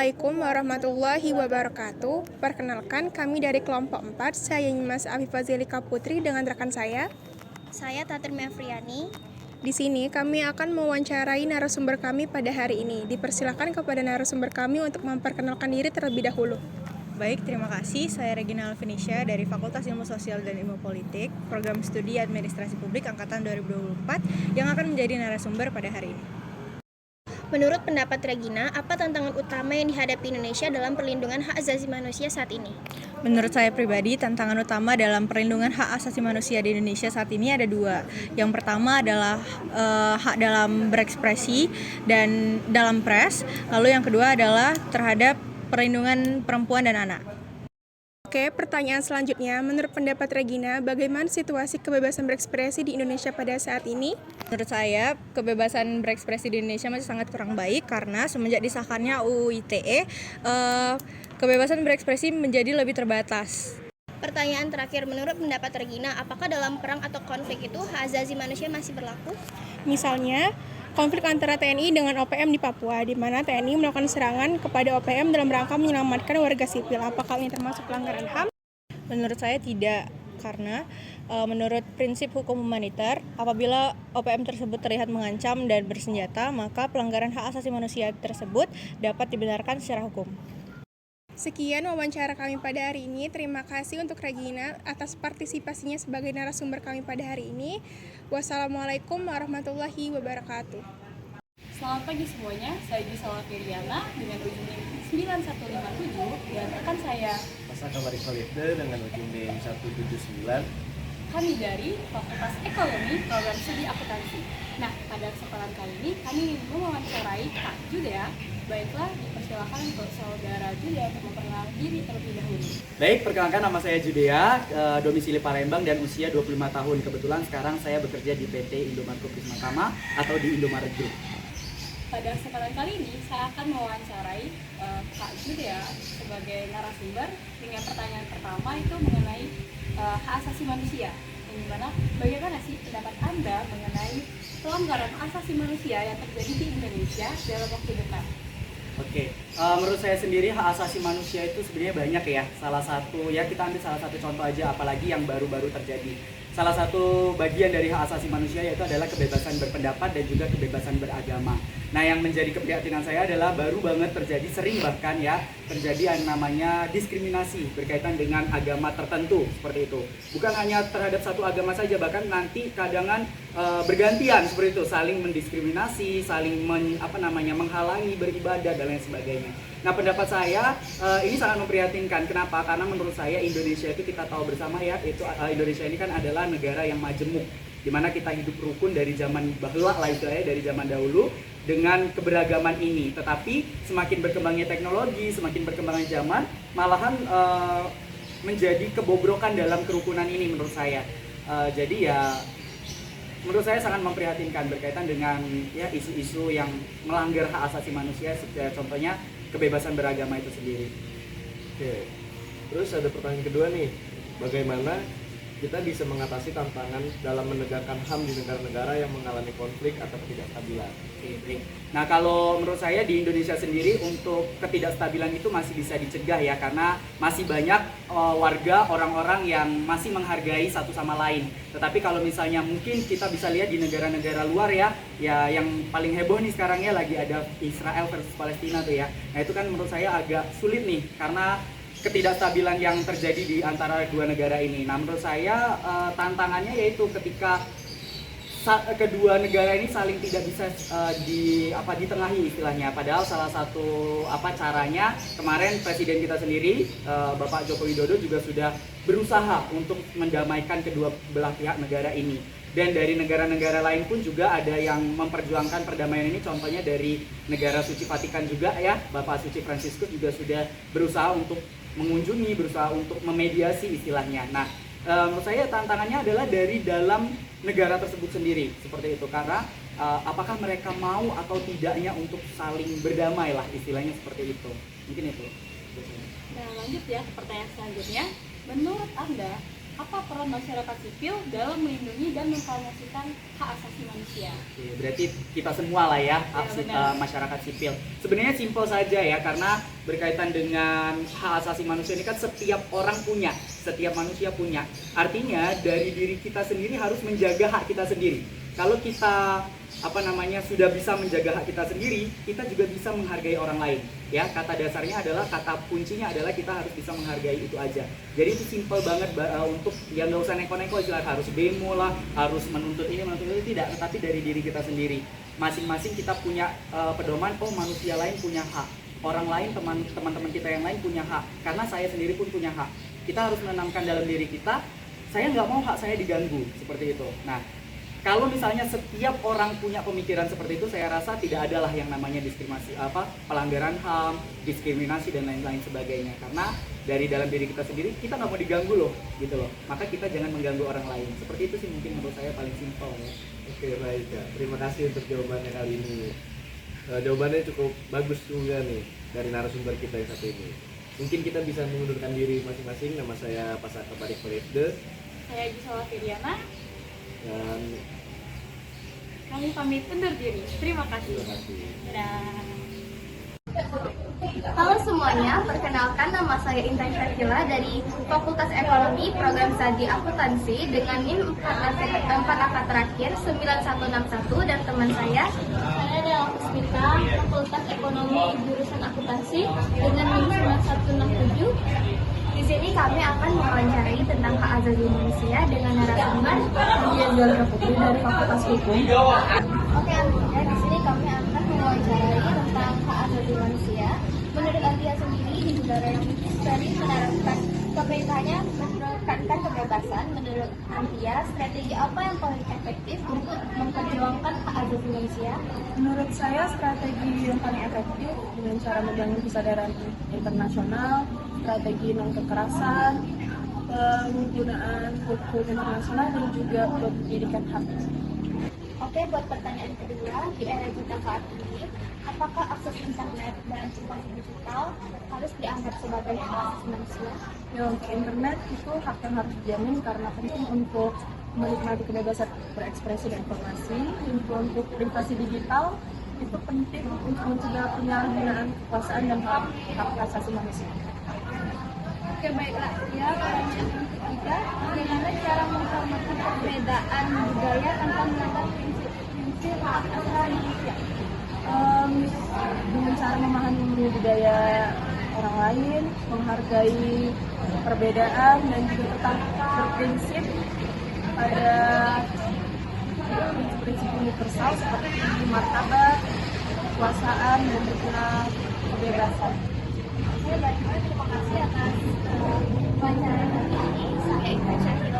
Assalamualaikum warahmatullahi wabarakatuh. Perkenalkan, kami dari kelompok 4, saya Nyimas Afifah Zelika Putri dengan rekan saya. Saya Tatir Mevriani. Di sini kami akan mewawancarai narasumber kami pada hari ini. Dipersilakan kepada narasumber kami untuk memperkenalkan diri terlebih dahulu. Baik, terima kasih. Saya Regina Alvinisha dari Fakultas Ilmu Sosial dan Ilmu Politik, Program Studi Administrasi Publik Angkatan 2024 yang akan menjadi narasumber pada hari ini. Menurut pendapat Regina, apa tantangan utama yang dihadapi Indonesia dalam perlindungan hak asasi manusia saat ini? Menurut saya pribadi, tantangan utama dalam perlindungan hak asasi manusia di Indonesia saat ini ada dua. Yang pertama adalah hak dalam berekspresi dan dalam pers. Lalu yang kedua adalah terhadap perlindungan perempuan dan anak. Oke, pertanyaan selanjutnya, menurut pendapat Regina, bagaimana situasi kebebasan berekspresi di Indonesia pada saat ini? Menurut saya, kebebasan berekspresi di Indonesia masih sangat kurang baik karena semenjak disahkannya UU ITE, kebebasan berekspresi menjadi lebih terbatas. Pertanyaan terakhir, menurut pendapat Regina, apakah dalam perang atau konflik itu hak asasi manusia masih berlaku? Misalnya, konflik antara TNI dengan OPM di Papua, di mana TNI melakukan serangan kepada OPM dalam rangka menyelamatkan warga sipil. Apakah ini termasuk pelanggaran HAM? Menurut saya tidak, karena menurut prinsip hukum humaniter, apabila OPM tersebut terlihat mengancam dan bersenjata, maka pelanggaran hak asasi manusia tersebut dapat dibenarkan secara hukum. Sekian wawancara kami pada hari ini. Terima kasih untuk Regina atas partisipasinya sebagai narasumber kami pada hari ini. Wassalamualaikum warahmatullahi wabarakatuh. Selamat pagi semuanya, saya Gisela Firiana dengan ujung NIM 9157 dan rekan saya Pasaka Marikolide dengan ujung NIM 179. kami dari Fakultas Ekonomi Program Studi Akuntansi. Nah, pada kesempatan kali ini kami mewawancarai Kak Judea. Baiklah, dipersilakan untuk saudara Judea untuk memperkenalkan diri terlebih dahulu. Baik, perkenalkan nama saya Judea, domisili Palembang dan usia 25 tahun. Kebetulan sekarang saya bekerja di PT Indomaret Group Makama atau di Indomaret Group. Pada kesempatan kali ini saya akan mewawancarai Kak Judea sebagai narasumber dengan pertanyaan pertama itu mengenai hak asasi manusia. Yang dimana bagaimana sih pendapat Anda mengenai pelanggaran asasi manusia yang terjadi di Indonesia dalam waktu dekat? Oke, menurut saya sendiri hak asasi manusia itu sebenarnya banyak ya. Salah satu, ya kita ambil salah satu contoh aja, apalagi yang baru-baru terjadi. Salah satu bagian dari hak asasi manusia yaitu adalah kebebasan berpendapat dan juga kebebasan beragama. Nah, yang menjadi keprihatinan saya adalah baru banget terjadi, sering bahkan ya, terjadi yang namanya diskriminasi berkaitan dengan agama tertentu, seperti itu. Bukan hanya terhadap satu agama saja, bahkan nanti kadangan bergantian seperti itu, saling mendiskriminasi, saling menghalangi beribadah dan lain sebagainya. Nah, pendapat saya ini sangat memprihatinkan. Kenapa? Karena menurut saya Indonesia itu kita tahu bersama ya, itu Indonesia ini kan adalah negara yang majemuk, di mana kita hidup rukun dari zaman bahula lah istilahnya, dari zaman dahulu dengan keberagaman ini. Tetapi semakin berkembangnya teknologi, semakin berkembangnya zaman, malahan menjadi kebobrokan dalam kerukunan ini menurut saya. Jadi ya menurut saya sangat memprihatinkan berkaitan dengan ya isu-isu yang melanggar hak asasi manusia, contohnya kebebasan beragama itu sendiri. Oke, terus ada pertanyaan kedua nih, bagaimana kita bisa mengatasi tantangan dalam menegakkan HAM di negara-negara yang mengalami konflik atau ketidakstabilan? Oke, baik. Nah, kalau menurut saya di Indonesia sendiri untuk ketidakstabilan itu masih bisa dicegah ya, karena masih banyak warga, orang-orang yang masih menghargai satu sama lain. Tetapi kalau misalnya mungkin kita bisa lihat di negara-negara luar ya yang paling heboh nih sekarang ya lagi ada Israel versus Palestina tuh ya. Nah, itu kan menurut saya agak sulit nih karena ketidakstabilan yang terjadi di antara dua negara ini. Nah, menurut saya tantangannya yaitu ketika kedua negara ini saling tidak bisa ditengahi istilahnya. Padahal salah satu caranya kemarin presiden kita sendiri Bapak Joko Widodo juga sudah berusaha untuk mendamaikan kedua belah pihak negara ini. Dan dari negara-negara lain pun juga ada yang memperjuangkan perdamaian ini, contohnya dari negara suci Vatikan juga ya, Bapak Suci Fransiskus juga sudah berusaha untuk mengunjungi, berusaha untuk memediasi istilahnya. Nah, menurut saya tantangannya adalah dari dalam negara tersebut sendiri, seperti itu, karena apakah mereka mau atau tidaknya untuk saling berdamai lah istilahnya seperti itu. Mungkin itu. Nah, lanjut ya ke pertanyaan selanjutnya. Menurut Anda, apa peran masyarakat sipil dalam melindungi dan mempromosikan hak asasi manusia. Oke, berarti kita semua lah ya, benar. masyarakat sipil. Sebenarnya simpel saja ya, karena berkaitan dengan hak asasi manusia ini kan setiap orang punya, setiap manusia punya. Artinya dari diri kita sendiri harus menjaga hak kita sendiri. Kalau kita sudah bisa menjaga hak kita sendiri, kita juga bisa menghargai orang lain. Ya, kata dasarnya adalah, kata kuncinya adalah kita harus bisa menghargai, itu aja. Jadi itu simpel banget untuk yang nggak usah neko-neko istilah harus demo lah, harus menuntut ini menuntut itu, tidak, tetapi dari diri kita sendiri. Masing-masing kita punya pedoman, oh manusia lain punya hak, orang lain, teman-teman kita yang lain punya hak, karena saya sendiri pun punya hak. Kita harus menanamkan dalam diri kita, saya nggak mau hak saya diganggu, seperti itu. Nah, kalau misalnya setiap orang punya pemikiran seperti itu, saya rasa tidak adalah yang namanya diskriminasi, pelanggaran HAM, diskriminasi dan lain-lain sebagainya. Karena dari dalam diri kita sendiri, kita nggak mau diganggu loh, gitu loh. Maka kita jangan mengganggu orang lain. Seperti itu sih mungkin menurut saya paling simpel ya. Oke, baik Kak. Terima kasih untuk jawabannya kali ini. Jawabannya cukup bagus juga nih dari narasumber kita yang satu ini. Mungkin kita bisa mengundurkan diri masing-masing. Nama saya Pasaka Parik Peresde. Saya Gisela Firiana. Dan Kami pamit undur diri. Terima kasih. terima kasih. Dadah. Halo semuanya, perkenalkan nama saya Intan Syakila dari Fakultas Ekonomi Program Studi Akuntansi dengan NIM 4 angka terakhir 9161 dan teman saya adalah Kusmita, Fakultas Ekonomi jurusan Akuntansi dengan NIM 9167. Di sini kami akan mewawancarai tentang hak asasi manusia dengan narasumber Dian Putri dari Fakultas Hukum. Oke, Antia, di sini kami akan mewawancarai tentang hak asasi manusia. Menurut Antia sendiri, di negara yang sering menerapkan pemerintahnya menekankan kebebasan, menurut Antia, strategi apa yang paling efektif untuk memperjuangkan hak asasi manusia? Menurut saya strategi yang paling efektif dengan cara membangun kesadaran internasional, strategi non kekerasan, penggunaan hukum internasional dan juga pendidikan HAM. Oke, buat pertanyaan kedua, di era kita saat ini, apakah akses internet dan informasi digital harus dianggap sebagai hak asasi manusia? Ya, untuk internet itu hak yang harus dijamin karena penting untuk menikmati kebebasan berekspresi dan informasi. Untuk privasi digital itu penting untuk mencegah penyalahgunaan kekuasaan dan hak asasi manusia. Oke, baiklah. Ya, pertanyaan ketiga, bagaimana cara menghormati perbedaan budaya tanpa melanggar prinsip hak asasi manusia? Dengan cara memahami budaya orang lain, menghargai perbedaan dan juga tetap berprinsip pada prinsip universal seperti martabat, kekuasaan dan juga kebebasan. Oke, baiklah. Terima kasih atas wawancara hari ini. Saya Intan Syakila.